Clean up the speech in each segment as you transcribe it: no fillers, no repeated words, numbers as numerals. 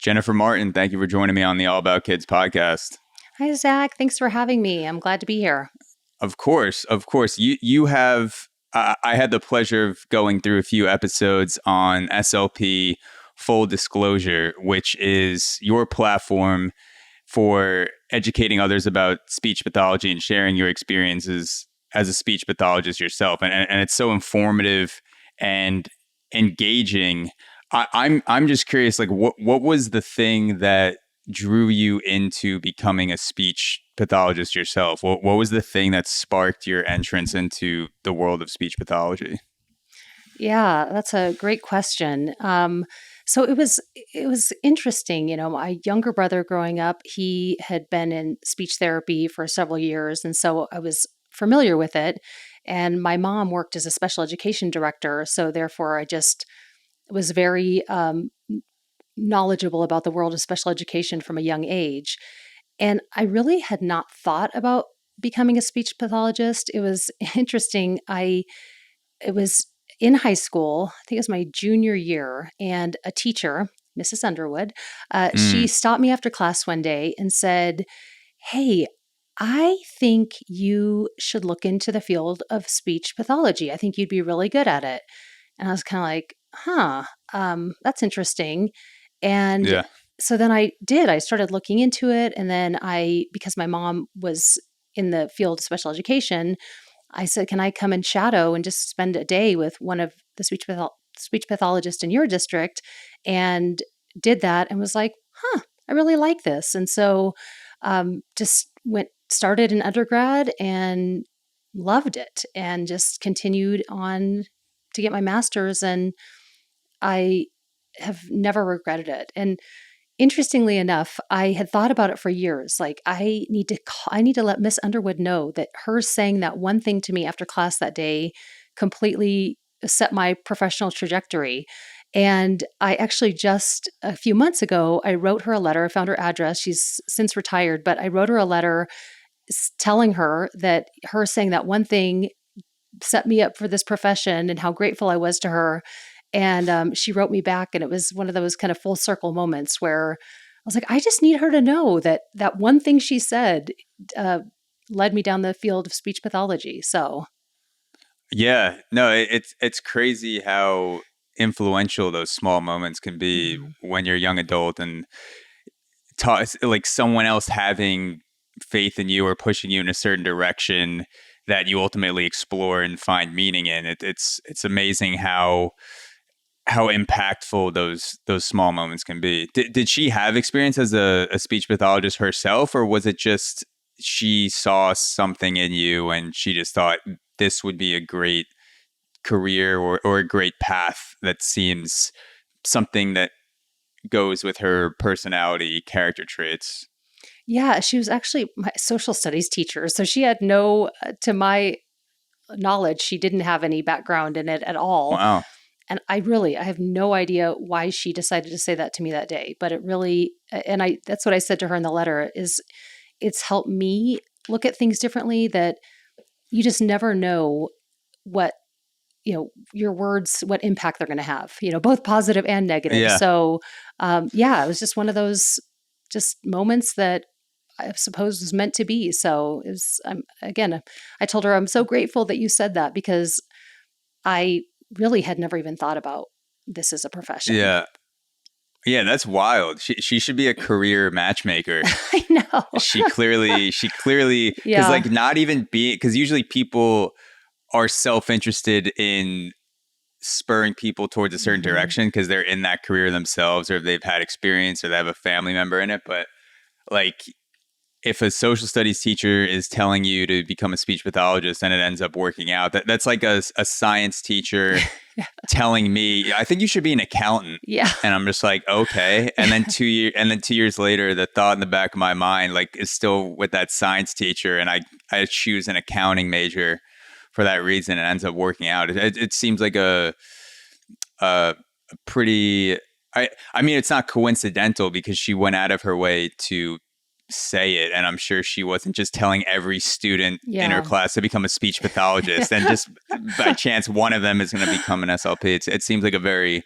Jennifer Martin, thank you for joining me on the All About Kids podcast. Hi, Zach. Thanks for having me. I'm glad to be here. Of course. You have, I had the pleasure of going through a few episodes on SLP Full Disclosure, which is your platform for educating others about speech pathology and sharing your experiences as a speech pathologist yourself. And it's so informative and engaging. I'm just curious, like what was the thing that drew you into becoming a speech pathologist yourself? What was the thing that sparked your entrance into the world of speech pathology? Yeah, that's a great question. So it was interesting. My younger brother growing up, he had been in speech therapy for several years, and so I was familiar with it. And my mom worked as a special education director, so therefore I just was very knowledgeable about the world of special education from a young age. And I really had not thought about becoming a speech pathologist. It was interesting. It was in high school, I think it was my junior year, and a teacher, Mrs. Underwood, she stopped me after class one day and said, "Hey, I think you should look into the field of speech pathology. I think you'd be really good at it." And I was kind of like, that's interesting. And Yeah. so then I did. I started looking into it. And then because my mom was in the field of special education, I said, "Can I come and shadow and just spend a day with one of the speech pathologists in your district?" And did that and was like, I really like this. And so just started in undergrad and loved it and just continued on to get my master's. And I have never regretted it. And interestingly enough, I had thought about it for years. Like, I need to let Miss Underwood know that her saying that one thing to me after class that day completely set my professional trajectory. And I actually just a few months ago, I wrote her a letter. I found her address. She's since retired, but I wrote her a letter telling her that her saying that one thing set me up for this profession and how grateful I was to her. And she wrote me back, and it was one of those kind of full circle moments where I was like, I just need her to know that that one thing she said led me down the field of speech pathology. So, Yeah, no, it's crazy how influential those small moments can be when you're a young adult and like someone else having faith in you or pushing you in a certain direction that you ultimately explore and find meaning in. It's amazing how impactful those small moments can be. Did she have experience as a speech pathologist herself, or was it just she saw something in you and she just thought this would be a great career or a great path that seems something that goes with her personality, character traits? yeah, she was actually my social studies teacher. So she had to my knowledge, she didn't have any background in it at all. Wow. And I have no idea why she decided to say that to me that day, but it really, that's what I said to her in the letter is it's helped me look at things differently, that you just never know what, your words, what impact they're going to have, both positive and negative. Yeah. So, it was just one of those just moments that I suppose was meant to be. So it was, again, I told her, I'm so grateful that you said that, because I really had never even thought about this as a profession. Yeah. Yeah, that's wild. She should be a career matchmaker. I know. She clearly, because Yeah. like not even because usually people are self-interested in spurring people towards a certain direction because they're in that career themselves, or they've had experience, or they have a family member in it. But like, if a social studies teacher is telling you to become a speech pathologist and it ends up working out, that's like a science teacher telling me, I think you should be an accountant. Yeah. And I'm just like, okay. And then 2 years later, the thought in the back of my mind, like, is still with that science teacher. And I choose an accounting major for that reason, and it ends up working out. It seems like a pretty, I mean, it's not coincidental because she went out of her way to say it, and I'm sure she wasn't just telling every student in her class to become a speech pathologist and just by chance one of them is going to become an SLP. It seems like a very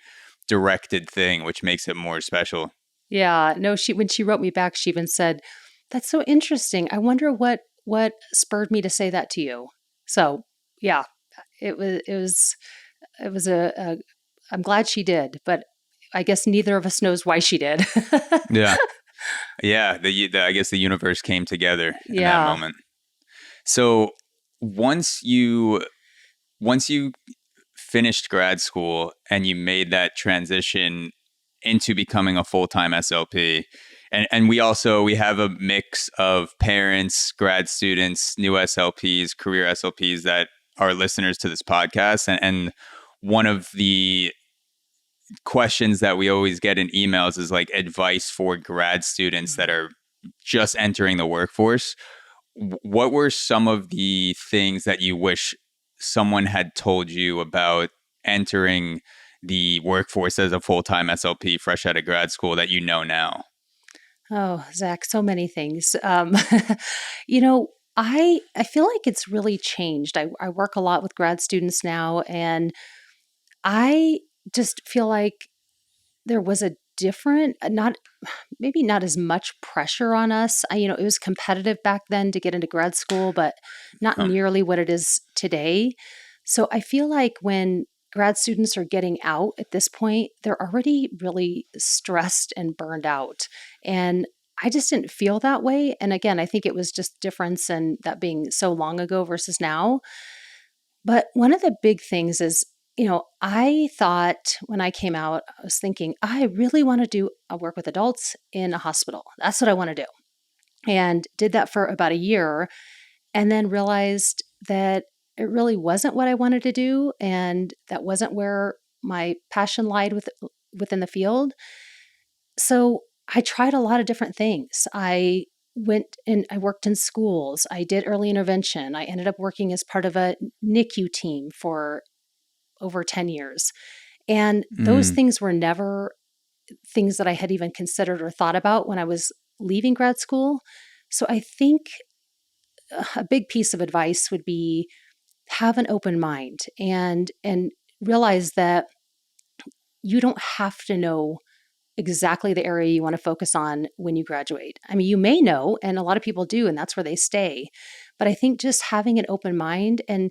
directed thing, which makes it more special. Yeah. No, when she wrote me back, she even said, "That's so interesting. I wonder what spurred me to say that to you." So, yeah, it was a I'm glad she did, but I guess neither of us knows why she did. Yeah. Yeah. I guess the universe came together in that Yeah. moment. So once you once you finished grad school and you made that transition into becoming a full-time SLP, and we have a mix of parents, grad students, new SLPs, career SLPs that are listeners to this podcast, and one of the questions that we always get in emails is like advice for grad students that are just entering the workforce. What were some of the things that you wish someone had told you about entering the workforce as a full-time SLP fresh out of grad school that you know now? Oh, Zach, so many things. You know, I feel like it's really changed. I work a lot with grad students now, and I just feel like there was a different, not maybe not as much pressure on us. It was competitive back then to get into grad school, but not Um, nearly what it is today. So I feel like when grad students are getting out at this point, they're already really stressed and burned out. And I just didn't feel that way. And again, I think it was just difference in that being so long ago versus now. But one of the big things is, I thought when I came out, I was thinking, I really want to do a work with adults in a hospital. That's what I want to do. And did that for about a year and then realized that it really wasn't what I wanted to do. And that wasn't where my passion lied within the field. So I tried a lot of different things. I went and I worked in schools. I did early intervention. I ended up working as part of a NICU team for over 10 years. And those mm, things were never things that I had even considered or thought about when I was leaving grad school. So I think a big piece of advice would be have an open mind and realize that you don't have to know exactly the area you want to focus on when you graduate. I mean, you may know, and a lot of people do, and that's where they stay. But I think just having an open mind and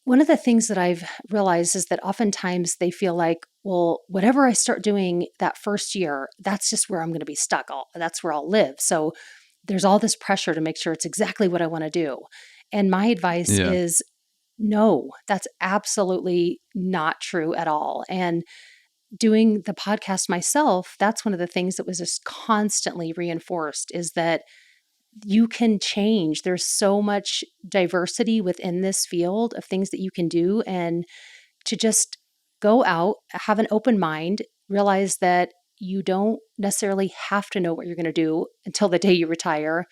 one of the things that I've realized is that oftentimes they feel like, well, whatever I start doing that first year, that's just where I'm going to be stuck. That's where I'll live. So there's all this pressure to make sure it's exactly what I want to do. And my advice yeah, is no, that's absolutely not true at all. And doing the podcast myself, that's one of the things that was just constantly reinforced is that you can change. There's so much diversity within this field of things that you can do. And to just go out, have an open mind, realize that you don't necessarily have to know what you're going to do until the day you retire,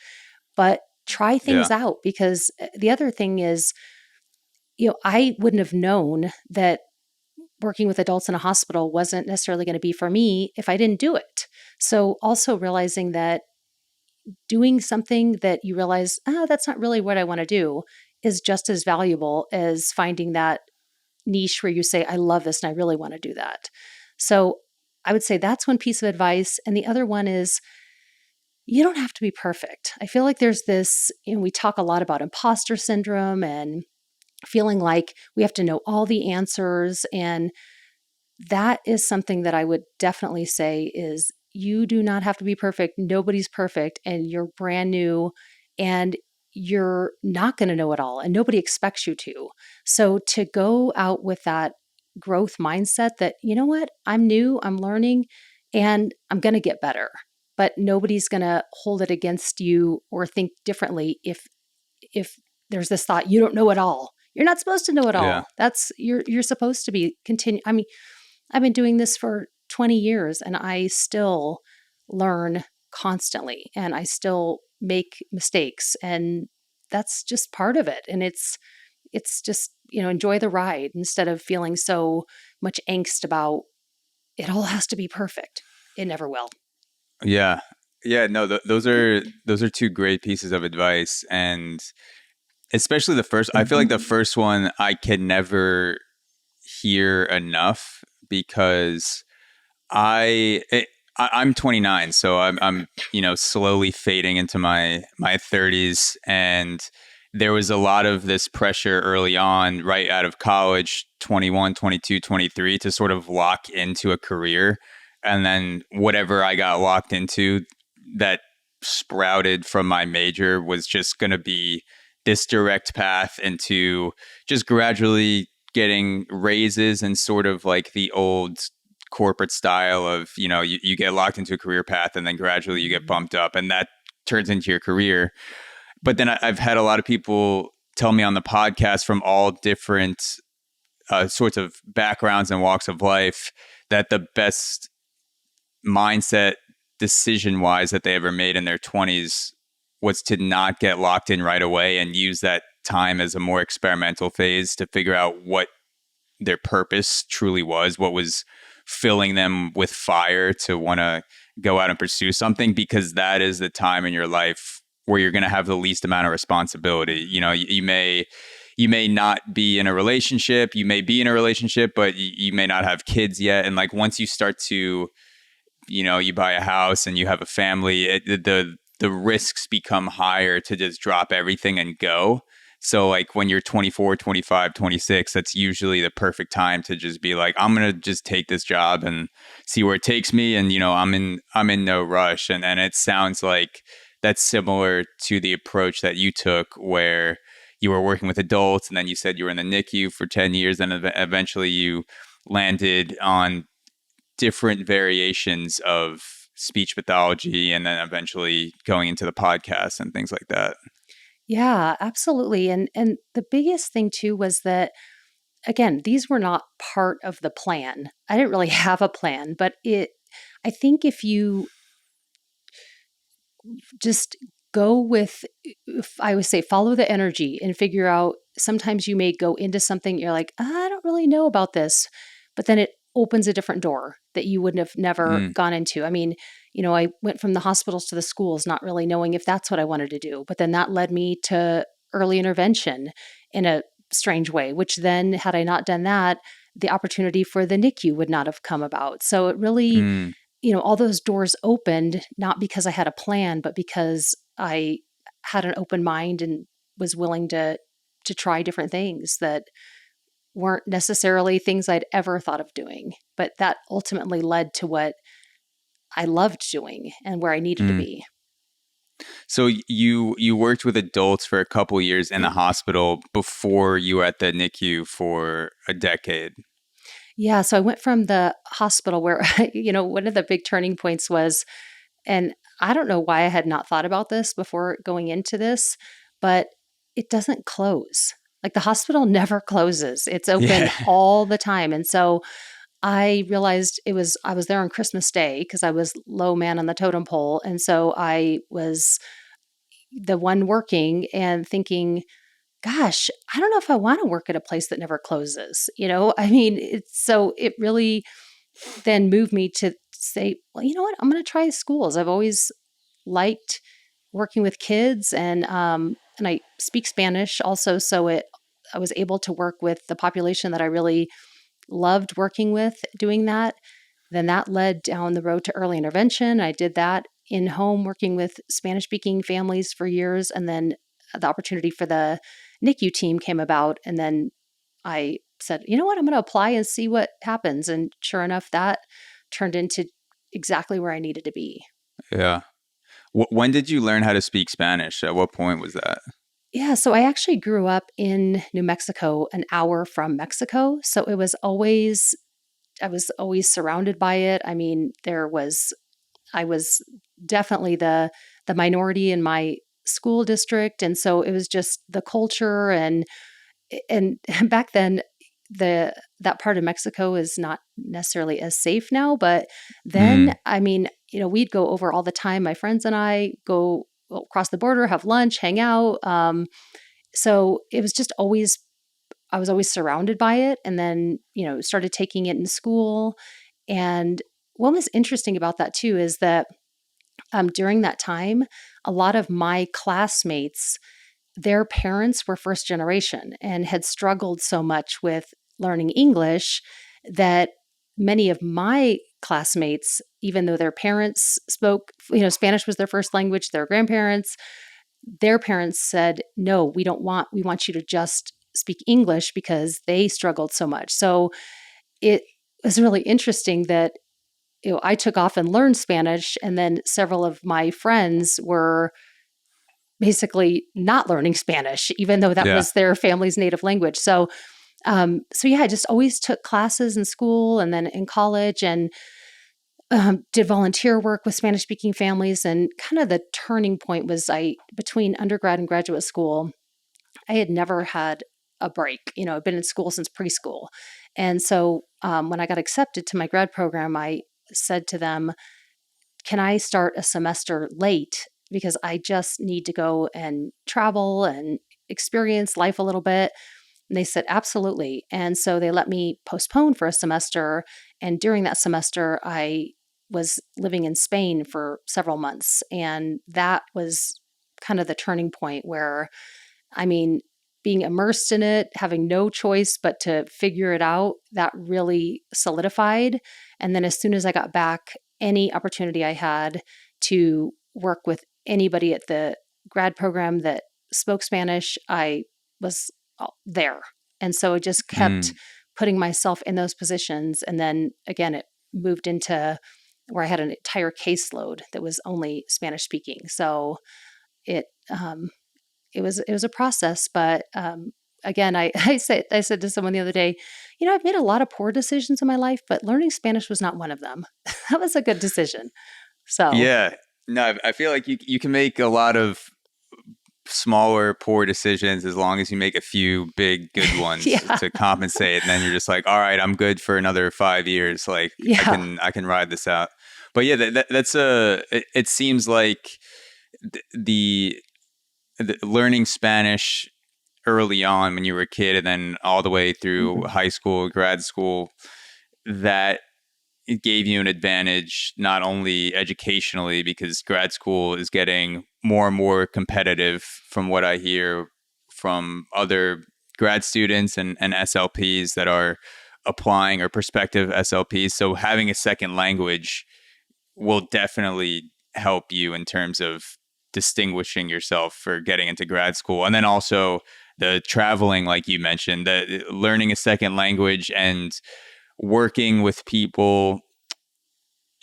but try things yeah, out. Because the other thing is, I wouldn't have known that working with adults in a hospital wasn't necessarily going to be for me if I didn't do it. So also realizing that doing something that you realize, that's not really what I want to do is just as valuable as finding that niche where you say, I love this and I really want to do that. So I would say that's one piece of advice. And the other one is you don't have to be perfect. I feel like there's this, we talk a lot about imposter syndrome and feeling like we have to know all the answers. And that is something that I would definitely say is you do not have to be perfect. Nobody's perfect and you're brand new and you're not going to know it all and nobody expects you to. So to go out with that growth mindset that, you know what, I'm new, I'm learning and I'm going to get better. But nobody's going to hold it against you or think differently if there's this thought you don't know it all. You're not supposed to know it yeah, all. That's you're supposed to be continue. I mean, I've been doing this for 20 years and I still learn constantly and I still make mistakes and that's just part of it and it's just, enjoy the ride instead of feeling so much angst about it all has to be perfect. It never will. yeah, yeah. No, those are two great pieces of advice, and especially the first. I feel like the first one I can never hear enough because I I'm 29, so I'm slowly fading into my 30s, and there was a lot of this pressure early on, right out of college, 21, 22, 23, to sort of lock into a career, and then whatever I got locked into that sprouted from my major was just going to be this direct path into just gradually getting raises and sort of like the old corporate style of, you get locked into a career path and then gradually you get bumped up and that turns into your career. But then I've had a lot of people tell me on the podcast from all different sorts of backgrounds and walks of life that the best mindset decision wise that they ever made in their 20s was to not get locked in right away and use that time as a more experimental phase to figure out what their purpose truly was, what was filling them with fire to want to go out and pursue something, because that is the time in your life where you're going to have the least amount of responsibility. You may not be in a relationship, you may be in a relationship, but you may not have kids yet. And like once you start to, you buy a house and you have a family, the risks become higher to just drop everything and go. So like when you're 24, 25, 26, that's usually the perfect time to just be like, I'm going to just take this job and see where it takes me. And, I'm in no rush. And it sounds like that's similar to the approach that you took where you were working with adults and then you said you were in the NICU for 10 years and eventually you landed on different variations of speech pathology and then eventually going into the podcast and things like that. Yeah, absolutely. And the biggest thing too was that, again, these were not part of the plan. I didn't really have a plan, but I think if you just go with, if I would say, follow the energy and figure out, sometimes you may go into something, you're like, I don't really know about this, but then it opens a different door that you wouldn't have never gone into. I mean, I went from the hospitals to the schools, not really knowing if that's what I wanted to do. But then that led me to early intervention in a strange way, which then, had I not done that, the opportunity for the NICU would not have come about. So it really, all those doors opened, not because I had a plan, but because I had an open mind and was willing to try different things that weren't necessarily things I'd ever thought of doing. But that ultimately led to what I loved doing and where I needed to be. So you worked with adults for a couple years in the hospital before you were at the NICU for a decade. Yeah, so I went from the hospital where, one of the big turning points was, and I don't know why I had not thought about this before going into this, but it doesn't close. Like the hospital never closes. It's open all the time. And so I realized I was there on Christmas Day because I was low man on the totem pole. And so I was the one working and thinking, gosh, I don't know if I want to work at a place that never closes. I mean, it really then moved me to say, well, you know what? I'm going to try schools. I've always liked working with kids and I speak Spanish also. So I was able to work with the population that I really loved working with, doing that. Then that led down the road to early intervention. I did that in home, working with Spanish speaking families for years. And then the opportunity for the NICU team came about. And then I said, you know what, I'm going to apply and see what happens. And sure enough, that turned into exactly where I needed to be. Yeah. When did you learn how to speak Spanish? At what point was that? Yeah, so I actually grew up in New Mexico, an hour from Mexico. So I was always surrounded by it. I mean, I was definitely the minority in my school district. And so it was just the culture and back then that part of Mexico is not necessarily as safe now, but then, I mean, we'd go over all the time. My friends and I go across the border, have lunch, hang out. So it was just I was always surrounded by it. And then, started taking it in school. And what was interesting about that too is that during that time, a lot of my classmates, their parents were first generation and had struggled so much with learning English that many of my classmates, even though their parents spoke, Spanish was their first language, their parents said, no, we want you to just speak English because they struggled so much. So it was really interesting that I took off and learned Spanish, and then several of my friends were basically not learning Spanish, even though that Yeah. was their family's native language. So yeah, I just always took classes in school and then in college, and did volunteer work with Spanish speaking families. And kind of the turning point was between undergrad and graduate school, I had never had a break. I've been in school since preschool. And so when I got accepted to my grad program, I said to them, can I start a semester late? Because I just need to go and travel and experience life a little bit. And they said, absolutely. And so they let me postpone for a semester. And during that semester, I was living in Spain for several months. And that was kind of the turning point where, I mean, being immersed in it, having no choice but to figure it out, that really solidified. And then as soon as I got back, any opportunity I had to work with anybody at the grad program that spoke Spanish, I was there. And so I just kept Mm. putting myself in those positions. And then again, it moved into where I had an entire caseload that was only Spanish speaking. So it it was a process, but again, I said to someone the other day, I've made a lot of poor decisions in my life, but learning Spanish was not one of them. That was a good decision. So Yeah. No, I feel like you can make a lot of smaller poor decisions as long as you make a few big good ones yeah, to compensate, and then you're just like, all right, I'm good for another 5 years. Like yeah, I can ride this out. But yeah, that's it seems like the, the learning Spanish early on when you were a kid and then all the way through high school, grad school, that it gave you an advantage not only educationally, because grad school is getting more and more competitive from what I hear from other grad students and SLPs that are applying, or prospective SLPs. So having a second language will definitely help you in terms of distinguishing yourself for getting into grad school. And then also the traveling, like you mentioned, the learning a second language and working with people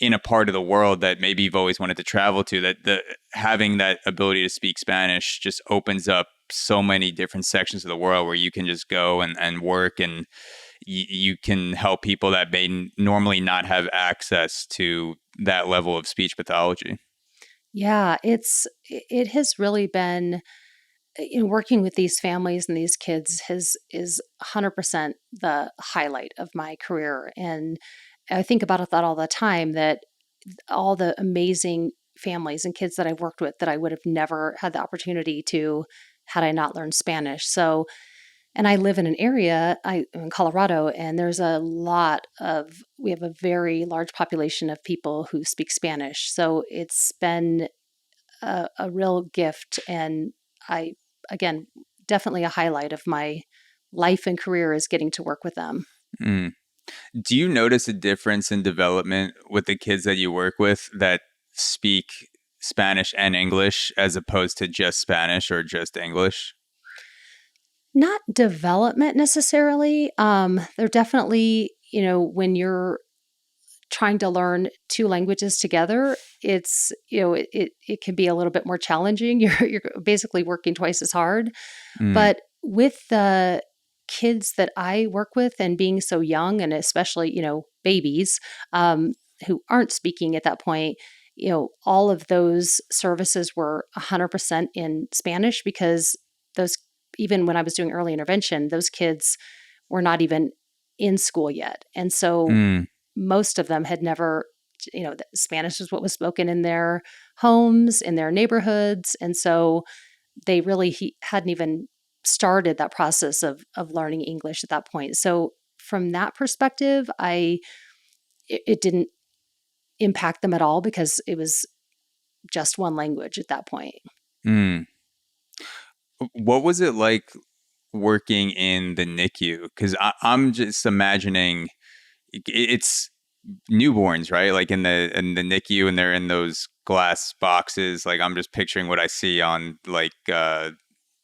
in a part of the world that maybe you've always wanted to travel to, that the having that ability to speak Spanish just opens up so many different sections of the world where you can just go and work, and you can help people that may normally not have access to that level of speech pathology. yeah, it has really been working with these families and these kids is 100% the highlight of my career. And I think about that all the time, that all the amazing families and kids that I've worked with that I would have never had the opportunity to had I not learned Spanish. So, and I live in an area, in Colorado, and we have a very large population of people who speak Spanish. So it's been a real gift. And I, again, definitely a highlight of my life and career is getting to work with them. Mm. Do you notice a difference in development with the kids that you work with that speak Spanish and English as opposed to just Spanish or just English? Not development necessarily. They're definitely, when you're trying to learn two languages together, it can be a little bit more challenging. You're basically working twice as hard. Mm. But with the kids that I work with and being so young, and especially, babies who aren't speaking at that point, all of those services were 100% in Spanish, because those, even when I was doing early intervention, those kids were not even in school yet. And so Mm. most of them had never, Spanish is what was spoken in their homes, in their neighborhoods. And so they really hadn't even started that process of learning English at that point. So from that perspective, it didn't impact them at all, because it was just one language at that point. Mm. What was it like working in the NICU? Because I'm just imagining it's newborns, right? Like in the NICU, and they're in those glass boxes. Like I'm just picturing what I see on like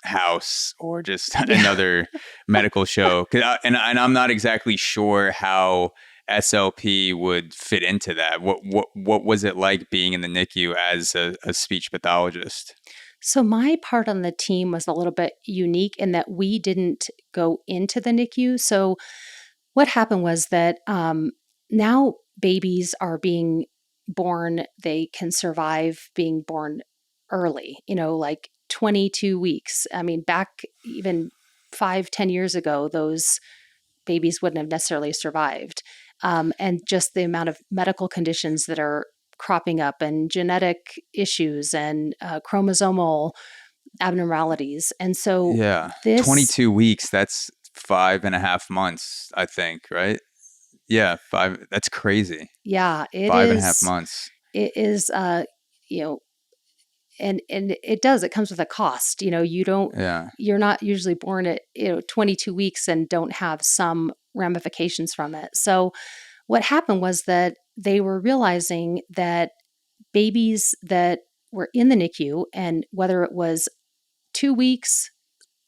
House or just Yeah. another medical show. And I'm not exactly sure how SLP would fit into that. What was it like being in the NICU as a speech pathologist? So my part on the team was a little bit unique in that we didn't go into the NICU. So what happened was that now babies are being born, they can survive being born early, like 22 weeks. I mean, back even 5, 10 years ago, those babies wouldn't have necessarily survived. And just the amount of medical conditions that are cropping up and genetic issues and chromosomal abnormalities. And so Yeah, this, 22 weeks. That's 5.5 months, I think, right? Yeah, five. That's crazy. yeah, it 5.5 is, months. it is, you know, and it comes with a cost. Yeah. You're not usually born at, 22 weeks and don't have some ramifications from it. So what happened was that they were realizing that babies that were in the NICU, and whether it was 2 weeks,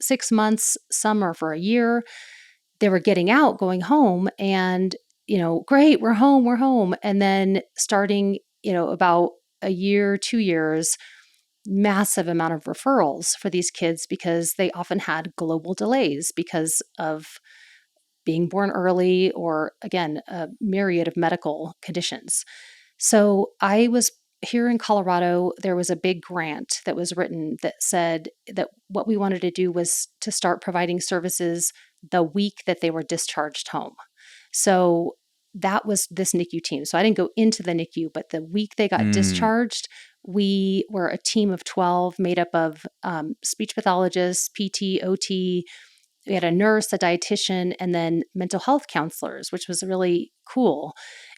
6 months, some are for a year, they were getting out, going home, and, great, we're home. And then starting, about a year, 2 years, massive amount of referrals for these kids because they often had global delays because of being born early or, again, a myriad of medical conditions. So I was here in Colorado. There was a big grant that was written that said that what we wanted to do was to start providing services the week that they were discharged home. So that was this NICU team. So I didn't go into the NICU, but the week they got Mm, discharged, we were a team of 12 made up of speech pathologists, PT, OT. We had a nurse, a dietitian, and then mental health counselors, which was really cool.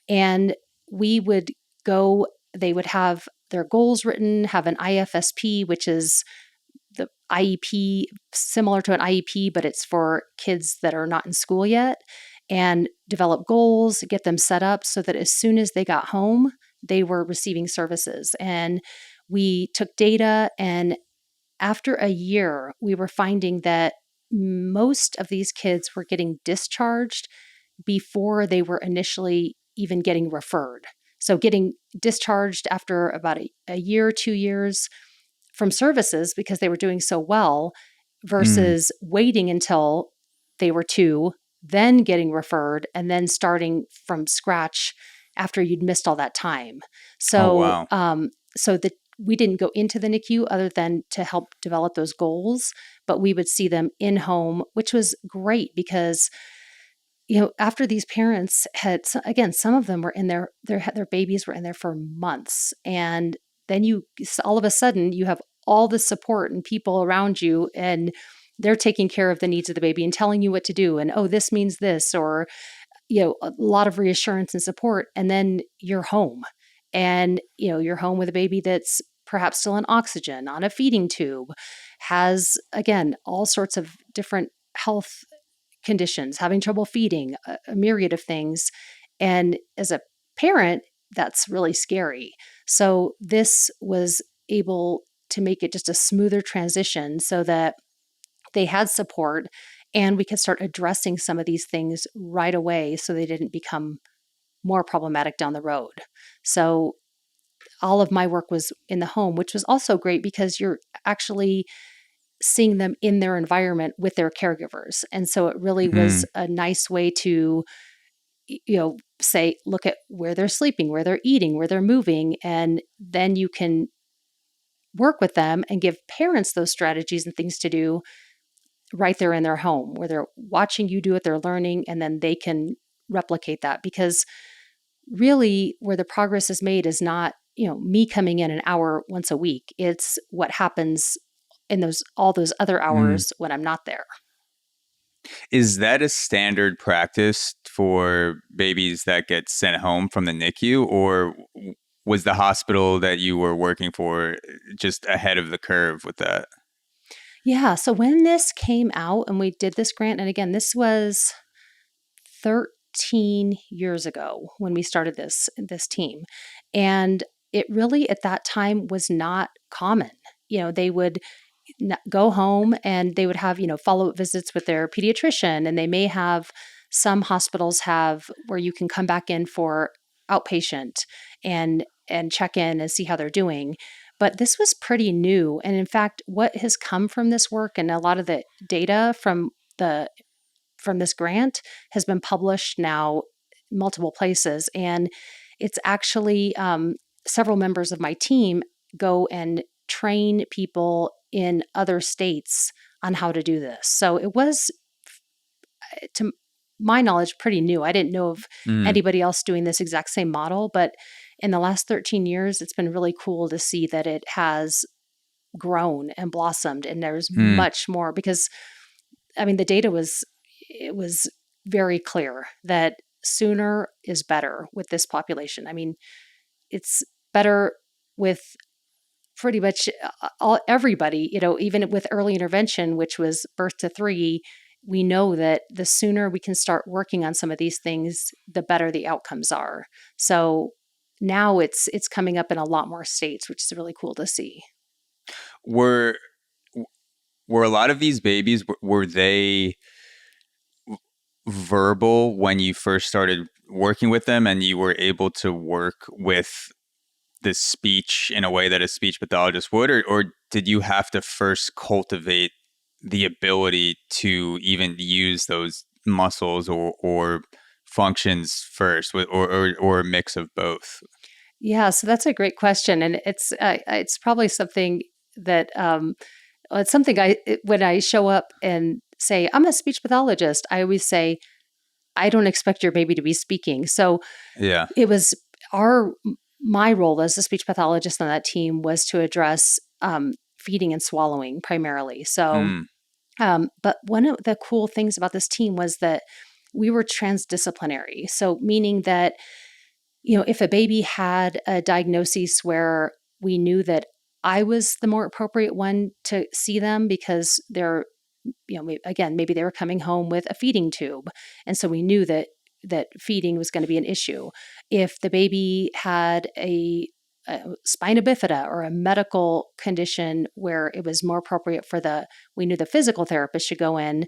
And we would go, they would have their goals written, have an IFSP, which is the IEP, similar to an IEP, but it's for kids that are not in school yet, and develop goals, get them set up so that as soon as they got home, they were receiving services. And we took data, and after a year, we were finding that most of these kids were getting discharged before they were initially even getting referred. So, getting discharged after about a year, 2 years from services because they were doing so well mm. versus waiting until they were two, then getting referred, and then starting from scratch after you'd missed all that time. Oh, So, wow. that we didn't go into the NICU other than to help develop those goals, but we would see them in home, which was great because after these parents had, again, some of them were in their babies were in there for months, and then all of a sudden you have all the support and people around you, and they're taking care of the needs of the baby and telling you what to do, and oh, this means this, or a lot of reassurance and support, and then you're home, and you're home with a baby that's perhaps still on oxygen, on a feeding tube, has, again, all sorts of different health conditions, having trouble feeding, a myriad of things. And as a parent, that's really scary. So this was able to make it just a smoother transition so that they had support and we could start addressing some of these things right away so they didn't become more problematic down the road. So all of my work was in the home, which was also great because you're actually seeing them in their environment with their caregivers. And so it really was Mm. a nice way to, say, look at where they're sleeping, where they're eating, where they're moving. And then you can work with them and give parents those strategies and things to do right there in their home where they're watching you do it, they're learning, and then they can replicate that. Because really, where the progress is made is not, me coming in an hour once a week. It's what happens in all those other Mm. hours when I'm not there. Is that a standard practice for babies that get sent home from the NICU, or was the hospital that you were working for just ahead of the curve with that? Yeah. So when this came out and we did this grant, and again, this was 13 years ago when we started this team. And it really at that time was not common. They would go home and they would have, follow-up visits with their pediatrician, and they may have some hospitals have where you can come back in for outpatient and check in and see how they're doing. But this was pretty new. And in fact, what has come from this work and a lot of the data from this grant has been published now multiple places. And it's actually several members of my team go and train people in other states on how to do this. So it was, to my knowledge, pretty new. I didn't know of Mm, anybody else doing this exact same model, but in the last 13 years, it's been really cool to see that it has grown and blossomed, and there's mm, much more because, I mean, the data was very clear that sooner is better with this population. I mean, it's better with pretty much everybody, even with early intervention, which was birth to 3. We know that the sooner we can start working on some of these things, the better the outcomes are. So now it's coming up in a lot more states, which is really cool to see. were were a lot of these babies, were they verbal when you first started working with them, and you were able to work with the speech in a way that a speech pathologist would, or did you have to first cultivate the ability to even use those muscles or functions first, or a mix of both? Yeah, so that's a great question, and it's probably something that it's something when I show up and say I'm a speech pathologist, I always say I don't expect your baby to be speaking. So Yeah. it was our my role as a speech pathologist on that team was to address feeding and swallowing primarily. So, Mm, but one of the cool things about this team was that we were transdisciplinary. So, meaning that if a baby had a diagnosis where we knew that I was the more appropriate one to see them because they're, again, maybe they were coming home with a feeding tube. And so we knew that feeding was going to be an issue. If the baby had a spina bifida or a medical condition where it was more appropriate we knew the physical therapist should go in,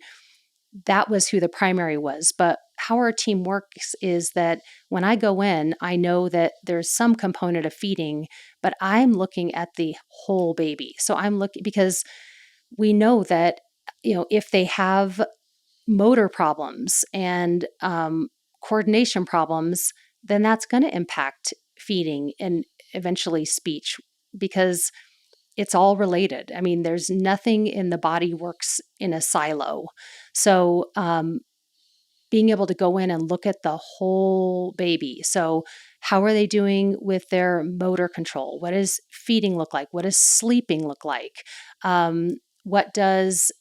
that was who the primary was. But how our team works is that when I go in, I know that there's some component of feeding, but I'm looking at the whole baby. So I'm looking because we know that if they have motor problems and coordination problems, then that's going to impact feeding and eventually speech because it's all related. I mean, there's nothing in the body works in a silo. So, being able to go in and look at the whole baby. So, how are they doing with their motor control? What does feeding look like? What does sleeping look like? What does,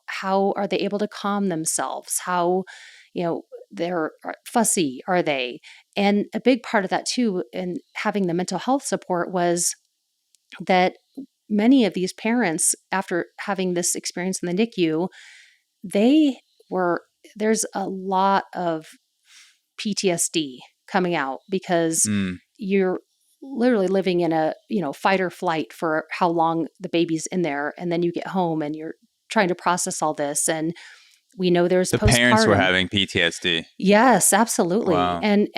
how are they able to calm themselves? How, they're fussy are they? And a big part of that too, and having the mental health support was that many of these parents, after having this experience in the NICU, they were, there's a lot of PTSD coming out because mm. you're literally living in a, fight or flight for how long the baby's in there. And then you get home and you're trying to process all this. And we know there's The parents were postpartum. having PTSD. Yes, absolutely. Wow. And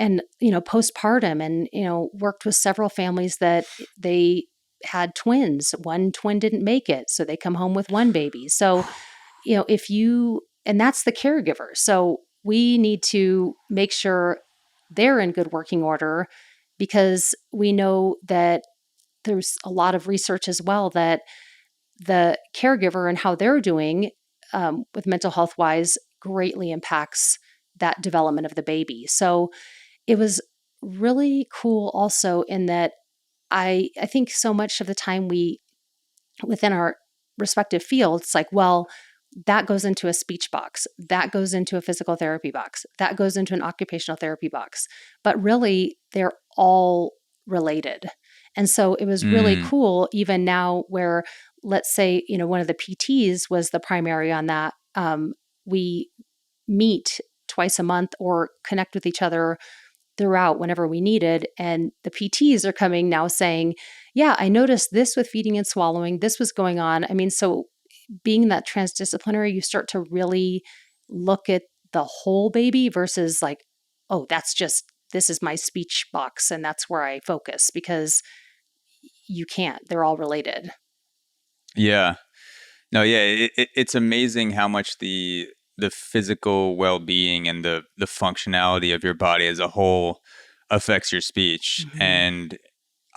postpartum and worked with several families that they had twins. One twin didn't make it, so they come home with one baby. So, if you and that's the caregiver. So, we need to make sure they're in good working order because we know that there's a lot of research as well that the caregiver and how they're doing with mental health wise greatly impacts that development of the baby. So it was really cool also in that I think so much of the time we within our respective fields, like, well, that goes into a speech box, that goes into a physical therapy box, that goes into an occupational therapy box. But really, they're all related. And so it was really Mm, cool, even now, where let's say, one of the PTs was the primary on that. We meet twice a month or connect with each other throughout whenever we needed. And the PTs are coming now saying, yeah, I noticed this with feeding and swallowing. This was going on. I mean, so being that transdisciplinary, you start to really look at the whole baby versus like, oh, this is my speech box and that's where I focus, because you can't. They're all related. Yeah. No, yeah, it's amazing how much the physical well-being and the functionality of your body as a whole affects your speech. Mhm. And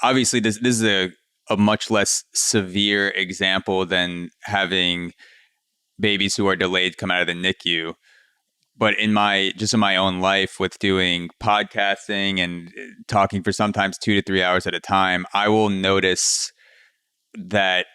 obviously this is a much less severe example than having babies who are delayed come out of the NICU. But in my own life with doing podcasting and talking for sometimes 2 to 3 hours at a time, I will notice that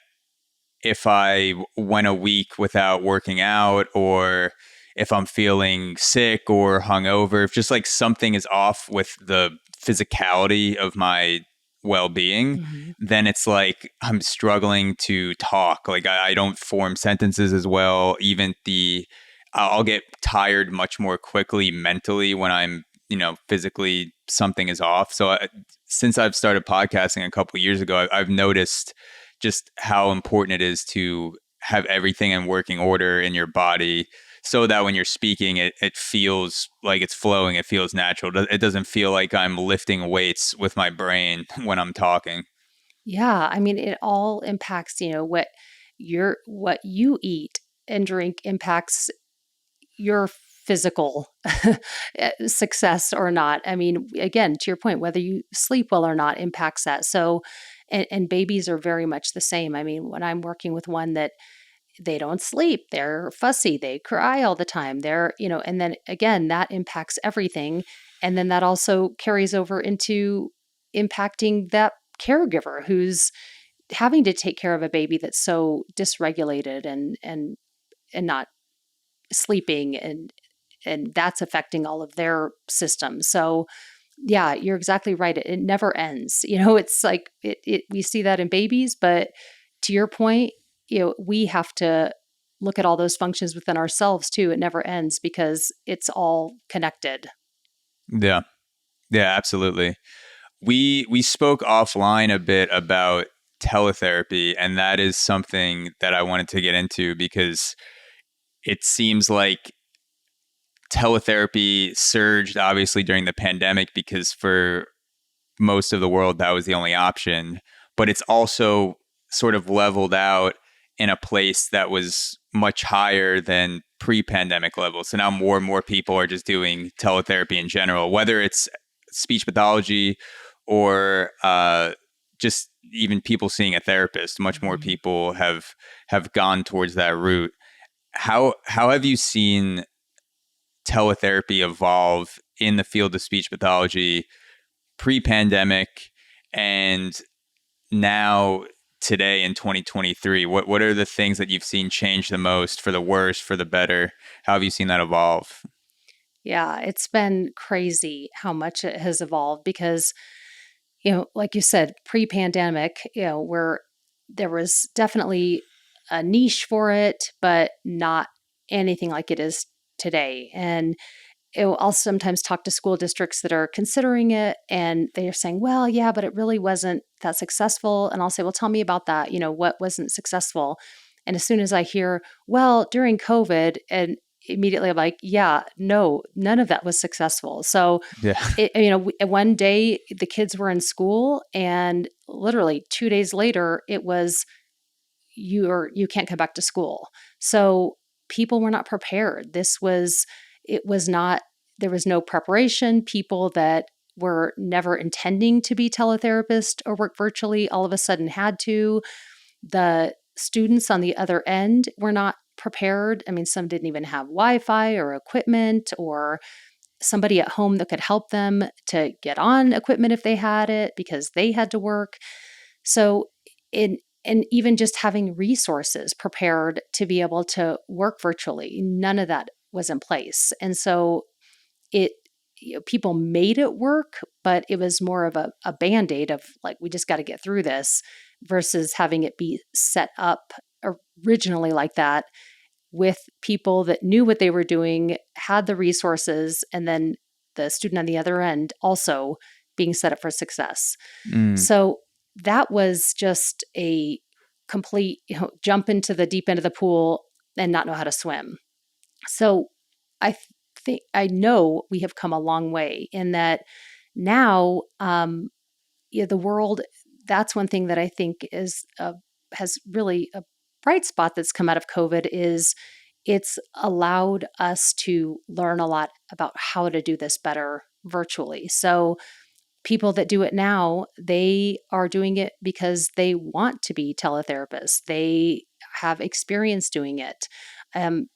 if I went a week without working out, or if I'm feeling sick or hungover, if just like something is off with the physicality of my well being, Mhm. then it's like I'm struggling to talk. Like I don't form sentences as well. Even I'll get tired much more quickly mentally when I'm, physically something is off. So since I've started podcasting a couple of years ago, I've noticed just how important it is to have everything in working order in your body, so that when you're speaking, it feels like it's flowing. It feels natural. It doesn't feel like I'm lifting weights with my brain when I'm talking. Yeah, I mean, it all impacts, what you eat and drink impacts your physical success or not. I mean, again, to your point, whether you sleep well or not impacts that. So, and babies are very much the same. I mean, when I'm working with one that they don't sleep, they're fussy, they cry all the time, and then again, that impacts everything. And then that also carries over into impacting that caregiver who's having to take care of a baby that's so dysregulated and not sleeping, and that's affecting all of their systems. So yeah, you're exactly right. It never ends. It's like we see that in babies, but to your point, we have to look at all those functions within ourselves too. It never ends because it's all connected. Yeah, yeah, absolutely. We spoke offline a bit about teletherapy, and that is something that I wanted to get into because it seems like teletherapy surged obviously during the pandemic because for most of the world that was the only option, but it's also sort of leveled out in a place that was much higher than pre-pandemic levels. So now more and more people are just doing teletherapy in general, whether it's speech pathology or just even people seeing a therapist. Much more Mhm. people have gone towards that route. How have you seen teletherapy evolve in the field of speech pathology pre-pandemic and now today in 2023? What are the things that you've seen change the most, for the worse, for the better? How have you seen that evolve? Yeah, it's been crazy how much it has evolved because, like you said, pre-pandemic, where there was definitely a niche for it, but not anything like it is today. And I'll sometimes talk to school districts that are considering it and they are saying, well, yeah, but it really wasn't that successful. And I'll say, well, tell me about that. What wasn't successful? And as soon as I hear, well, during COVID, and immediately I'm like, yeah, no, none of that was successful. So, Yeah. one day the kids were in school and literally 2 days later, it was, you can't come back to school. So people were not prepared. It was not, there was no preparation. People that were never intending to be teletherapists or work virtually all of a sudden had to. The students on the other end were not prepared. I mean, some didn't even have Wi-Fi or equipment or somebody at home that could help them to get on equipment if they had it because they had to work. So, in and even just having resources prepared to be able to work virtually, none of that was in place. And so it people made it work, but it was more of a band-aid of like, we just got to get through this versus having it be set up originally like that. with people that knew what they were doing, had the resources, and then the student on the other end also being set up for success. Mm. So that was just a complete, jump into the deep end of the pool and not know how to swim. So I think I know we have come a long way in that now. The world. That's one thing that I think has really a bright spot that's come out of COVID is it's allowed us to learn a lot about how to do this better virtually. So people that do it now, they are doing it because they want to be teletherapists. They have experience doing it. Um,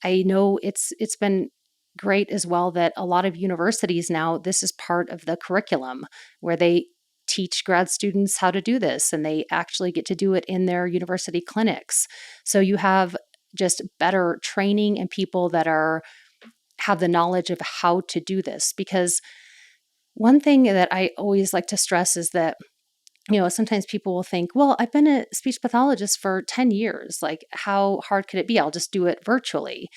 I know it's been great as well that a lot of universities now, this is part of the curriculum where they teach grad students how to do this and they actually get to do it in their university clinics. So you have just better training and people that are have the knowledge of how to do this. Because one thing that I always like to stress is that sometimes people will think, well, I've been a speech pathologist for 10 years. Like, how hard could it be? I'll just do it virtually.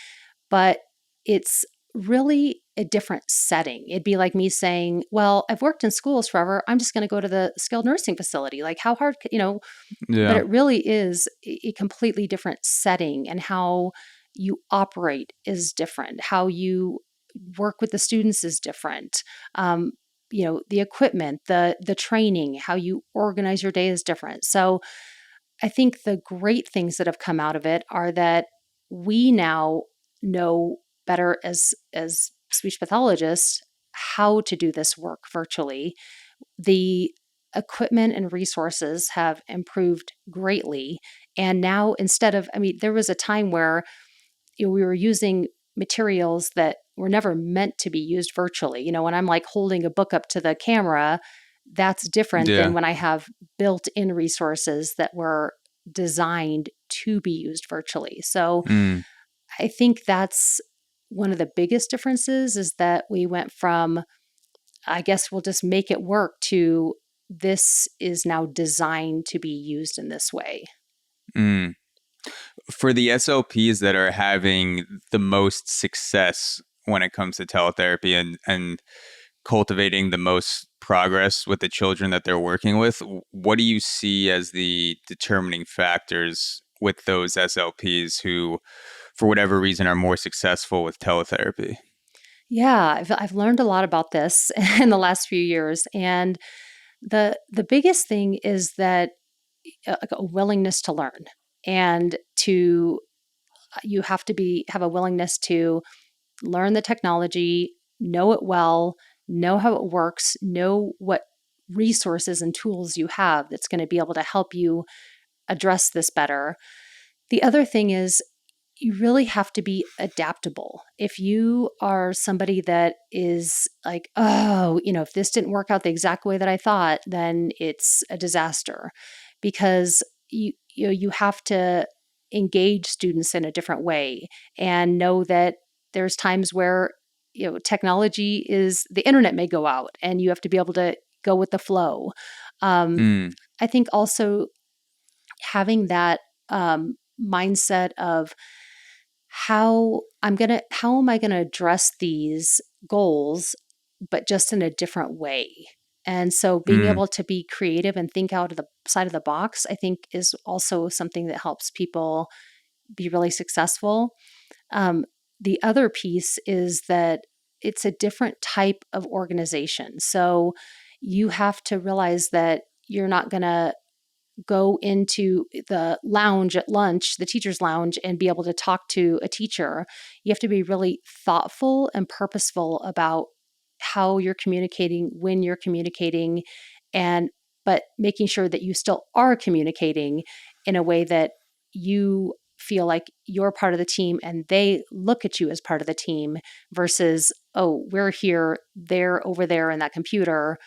But it's really a different setting. It'd be like me saying, well, I've worked in schools forever. I'm just going to go to the skilled nursing facility. Like, how hard, but Yeah. it really is a completely different setting, and how you operate is different. How you work with the students is different. The equipment, the training, how you organize your day is different. So I think the great things that have come out of it are that we now know better as speech pathologists how to do this work virtually. The equipment and resources have improved greatly. And now instead of, there was a time where we were using materials that were never meant to be used virtually. When I'm like holding a book up to the camera, that's different than Yeah. when I have built in resources that were designed to be used virtually. So Mm. I think that's one of the biggest differences is that we went from, I guess we'll just make it work, to this is now designed to be used in this way. Mm. For the SLPs that are having the most success when it comes to teletherapy and cultivating the most progress with the children that they're working with, what do you see as the determining factors with those SLPs who, for whatever reason, are more successful with teletherapy? Yeah, I've learned a lot about this in the last few years, and the biggest thing is that a willingness to learn, and to you have to be have a willingness to learn the technology, know it well, know how it works, know what resources and tools you have that's going to be able to help you address this better. The other thing is you really have to be adaptable. If you are somebody that is like, oh, if this didn't work out the exact way that I thought, then it's a disaster, because you have to engage students in a different way and know that there's times where technology is the internet may go out and you have to be able to go with the flow. Um, Mm. I think also having that mindset of how am I gonna address these goals, but just in a different way. And so being Mm. able to be creative and think out of the side of the box, I think is also something that helps people be really successful. Um, the other piece is that it's a different type of organization. So you have to realize that you're not gonna go into the lounge at lunch, the teacher's lounge, and be able to talk to a teacher. You have to be really thoughtful and purposeful about how you're communicating, when you're communicating, and but making sure that you still are communicating in a way that you feel like you're part of the team and they look at you as part of the team versus, oh, we're here, they're over there in that computer.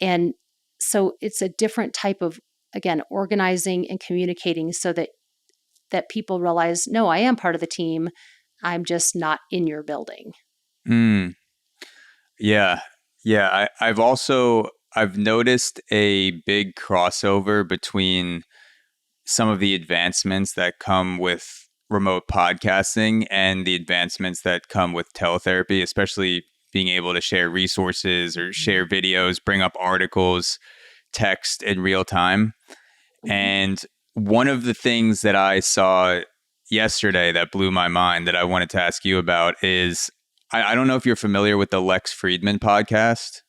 And so it's a different type of, again, organizing and communicating so that people realize, no, I am part of the team. I'm just not in your building. Mm. Yeah. Yeah. I've noticed a big crossover between some of the advancements that come with remote podcasting and the advancements that come with teletherapy, especially being able to share resources or share videos, bring up articles, text in real time. Mhm. And one of the things that I saw yesterday that blew my mind that I wanted to ask you about is I don't know if you're familiar with the Lex Friedman podcast.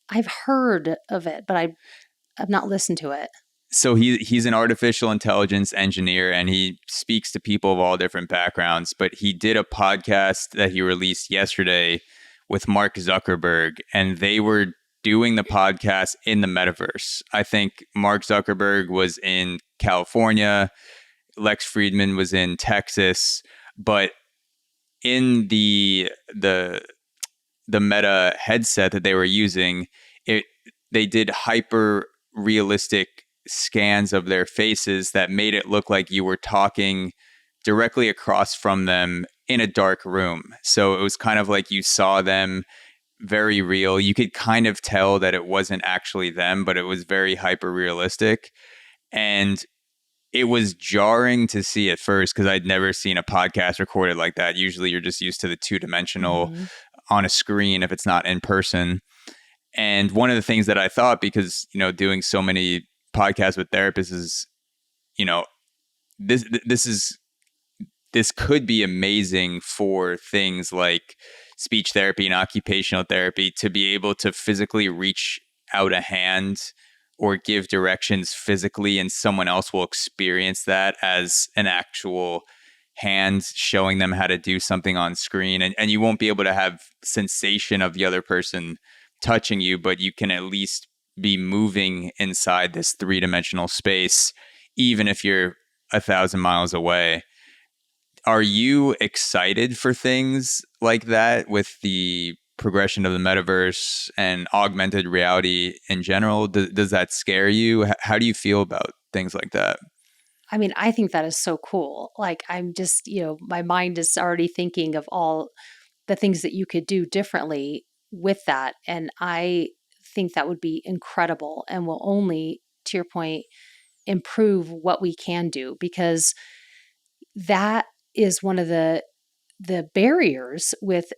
I've heard of it, but I've not listened to it. So he's an artificial intelligence engineer and he speaks to people of all different backgrounds, but he did a podcast that he released yesterday with Mark Zuckerberg, and they were doing the podcast in the metaverse. I think Mark Zuckerberg was in California, Lex Friedman was in Texas, but in the Meta headset that they were using, it they did hyper realistic scans of their faces that made it look like you were talking directly across from them in a dark room. So it was kind of like you saw them very real. You could kind of tell that it wasn't actually them, but it was very hyper realistic. And it was jarring to see at first because I'd never seen a podcast recorded like that. Usually you're just used to the two-dimensional Mm-hmm. on a screen if it's not in person. And one of the things that I thought, because, doing so many podcasts with therapists is, you know, this is this could be amazing for things like speech therapy and occupational therapy to be able to physically reach out a hand or give directions physically, and someone else will experience that as an actual hand showing them how to do something on screen. And you won't be able to have sensation of the other person touching you, but you can at least be moving inside this three-dimensional space, even if you're 1,000 miles away. Are you excited for things like that with the progression of the metaverse and augmented reality in general? Does that scare you? How do you feel about things like that? I mean, I think that is so cool. Like, I'm just, my mind is already thinking of all the things that you could do differently with that. And I think that would be incredible and will only, to your point, improve what we can do, because that is one of the barriers with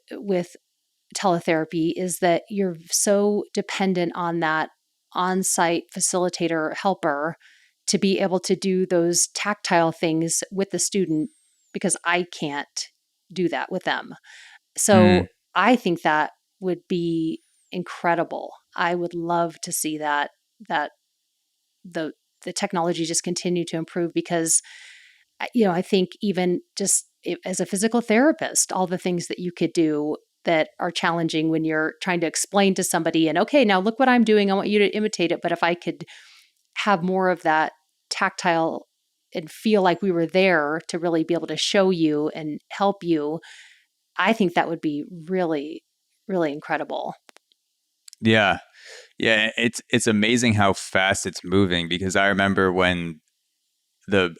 teletherapy, is that you're so dependent on that on-site facilitator helper to be able to do those tactile things with the student, because I can't do that with them. Mm, So I think that would be incredible. I would love to see that the the technology just continue to improve, because I think even just as a physical therapist, all the things that you could do that are challenging when you're trying to explain to somebody, and okay, now look what I'm doing, I want you to imitate it. But if I could have more of that tactile and feel like we were there to really be able to show you and help you, I think that would be really, really incredible. yeah, yeah. It's amazing how fast it's moving, because I remember when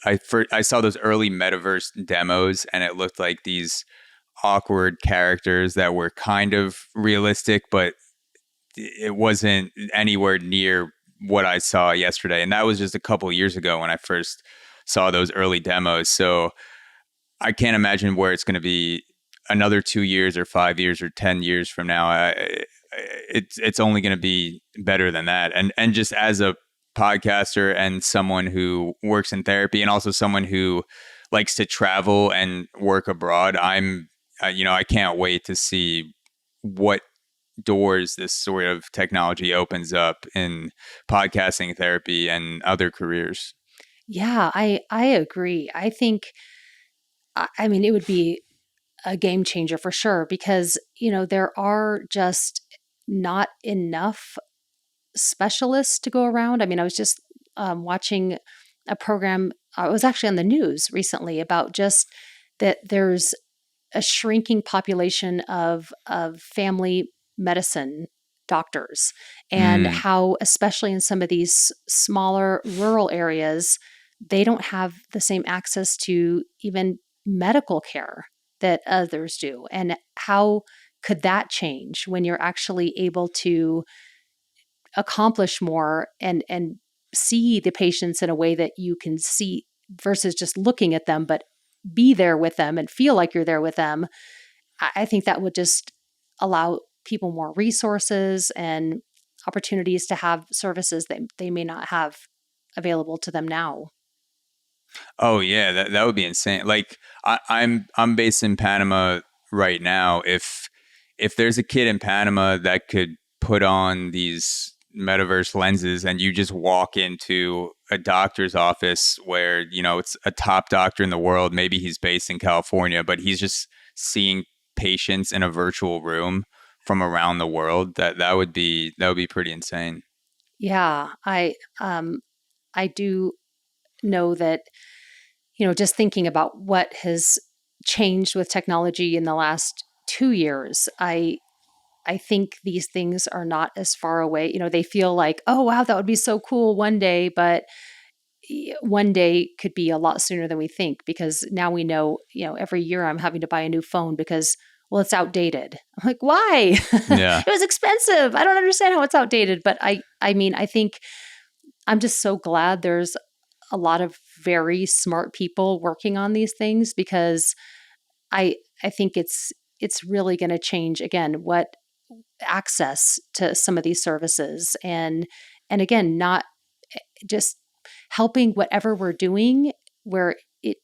I saw those early metaverse demos, and it looked like these awkward characters that were kind of realistic, but it wasn't anywhere near what I saw yesterday. And that was just a couple of years ago when I first saw those early demos. So I can't imagine where it's going to be another 2 years or 5 years or 10 years from now. It's only going to be better than that. And just as a podcaster and someone who works in therapy, and also someone who likes to travel and work abroad, I can't wait to see what doors this sort of technology opens up in podcasting, therapy, and other careers. Yeah, I agree. I think I mean, it would be a game changer for sure, because there are just not enough specialists to go around. I mean, I was just watching a program. I was actually on the news recently about just that there's a shrinking population of family medicine doctors, and Mm, how, especially in some of these smaller rural areas, they don't have the same access to even medical care that others do. And how could that change when you're actually able to accomplish more and see the patients in a way that you can see, versus just looking at them, but be there with them and feel like you're there with them, I think that would just allow people more resources and opportunities to have services that they may not have available to them now. Oh yeah, that would be insane. Like I'm based in Panama right now. If there's a kid in Panama that could put on these metaverse lenses and you just walk into a doctor's office where, it's a top doctor in the world, maybe he's based in California, but he's just seeing patients in a virtual room from around the world, that would be pretty insane. Yeah, I do know that, just thinking about what has changed with technology in the last 2 years, I think these things are not as far away. They feel like, oh wow, that would be so cool one day, but one day could be a lot sooner than we think, because now we know, every year I'm having to buy a new phone because, well, it's outdated. I'm like, why? Yeah. It was expensive. I don't understand how it's outdated, but I mean, I think I'm just so glad there's a lot of very smart people working on these things, because I think it's really going to change again what access to some of these services, and again, not just helping whatever we're doing where it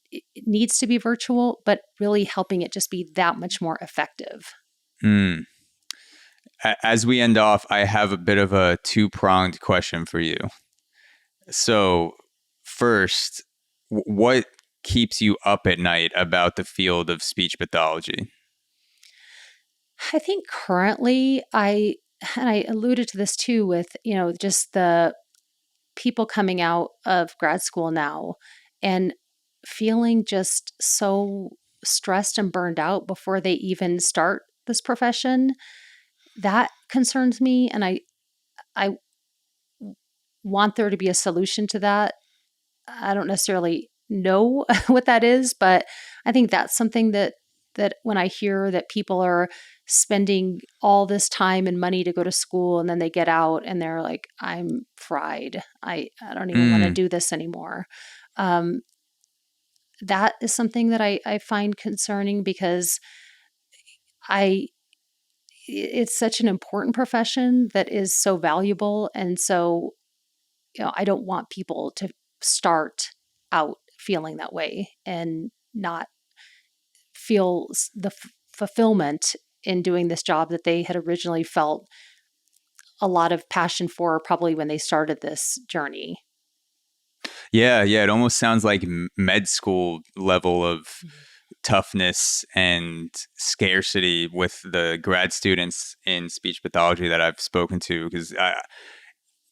needs to be virtual, but really helping it just be that much more effective. Hmm. As we end off, I have a bit of a two-pronged question for you. So, first, what keeps you up at night about the field of speech pathology? I think currently and I alluded to this too with, just the people coming out of grad school now and feeling just so stressed and burned out before they even start this profession. That concerns me, and I want there to be a solution to that. I don't necessarily know what that is, but I think that's something that when I hear that people are spending all this time and money to go to school and then they get out and they're like, I'm fried. I don't even want to Mm, do this anymore. Um, that is something that I find concerning, because I it's such an important profession that is so valuable. And so, I don't want people to start out feeling that way and not feel the fulfillment in doing this job that they had originally felt a lot of passion for, probably when they started this journey. yeah, yeah. It almost sounds like med school level of Mhm. toughness and scarcity with the grad students in speech pathology that I've spoken to. Because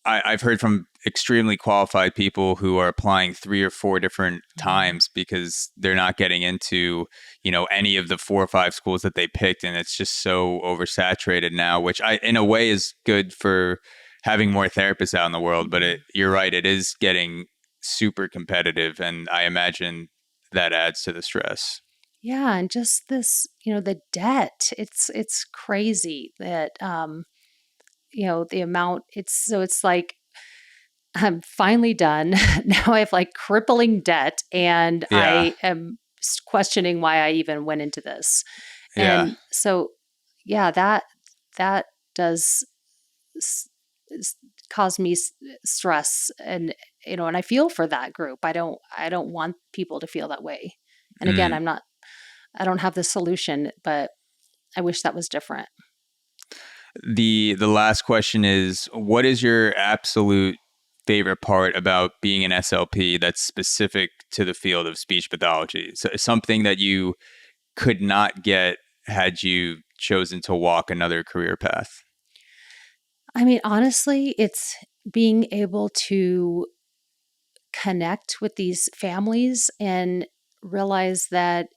I've heard from extremely qualified people who are applying 3 or 4 different Mhm. times because they're not getting into, any of the 4 or 5 schools that they picked, and it's just so oversaturated now. Which in a way, is good for having more therapists out in the world. But Mhm. you're right, it is getting super competitive, and I imagine that adds to the stress. Yeah, and just this, the debt. It's crazy that the amount. It's like I'm finally done. Now I have like crippling debt, and Yeah, I am questioning why I even went into this. yeah. And so, yeah, that does s- s- cause me stress, and and I feel for that group. I don't want people to feel that way. And again, Mm. I don't have the solution, but I wish that was different. The last question is, what is your absolute favorite part about being an SLP that's specific to the field of speech pathology? So something that you could not get had you chosen to walk another career path. I mean, honestly, it's being able to connect with these families and realize that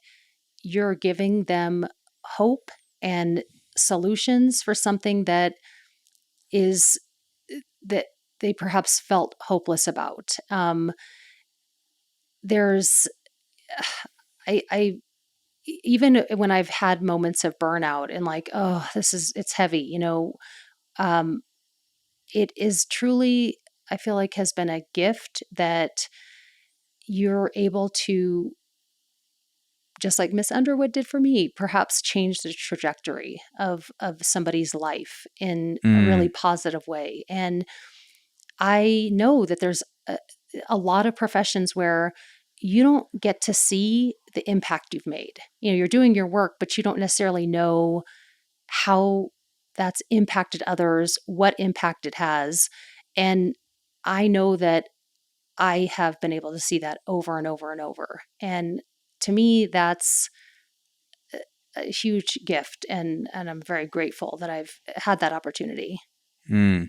you're giving them hope and solutions for something is that they perhaps felt hopeless about. There's, I even when I've had moments of burnout and like, oh, it's heavy, um, it is truly, I feel like, has been a gift that you're able to just like Miss Underwood did for me, perhaps change the trajectory of somebody's life in a really Mm, positive way. And I know that there's a lot of professions where you don't get to see the impact you've made. You're doing your work, but you don't necessarily know how that's impacted others, what impact it has. And I know that I have been able to see that over and over and over. And to me, that's a huge gift. And I'm very grateful that I've had that opportunity. mm.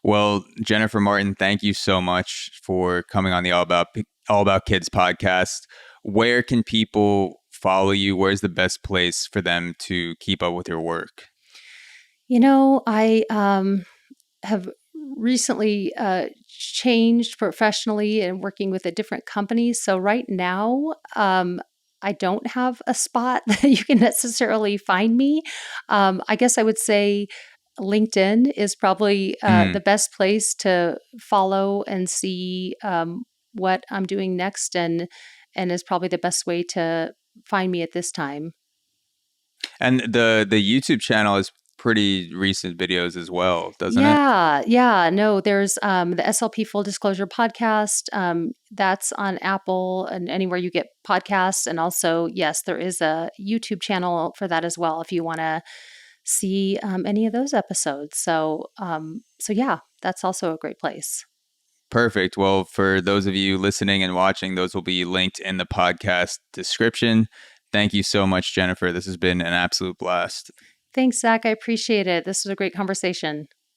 Well, Jennifer Martin, thank you so much for coming on the All About Kids podcast. Where can people follow you? Where's the best place for them to keep up with your work? I have recently changed professionally and working with a different company. So right now, I don't have a spot that you can necessarily find me. I guess I would say LinkedIn is probably Mm. the best place to follow and see what I'm doing next, and is probably the best way to find me at this time. And the YouTube channel is pretty recent videos as well, doesn't it? Yeah, yeah. No, there's the SLP Full Disclosure podcast. That's on Apple and anywhere you get podcasts. And also, yes, there is a YouTube channel for that as well if you want to see any of those episodes. So yeah, that's also a great place. Perfect. Well, for those of you listening and watching, those will be linked in the podcast description. Thank you so much, Jennifer. This has been an absolute blast. Thanks, Zach. I appreciate it. This was a great conversation.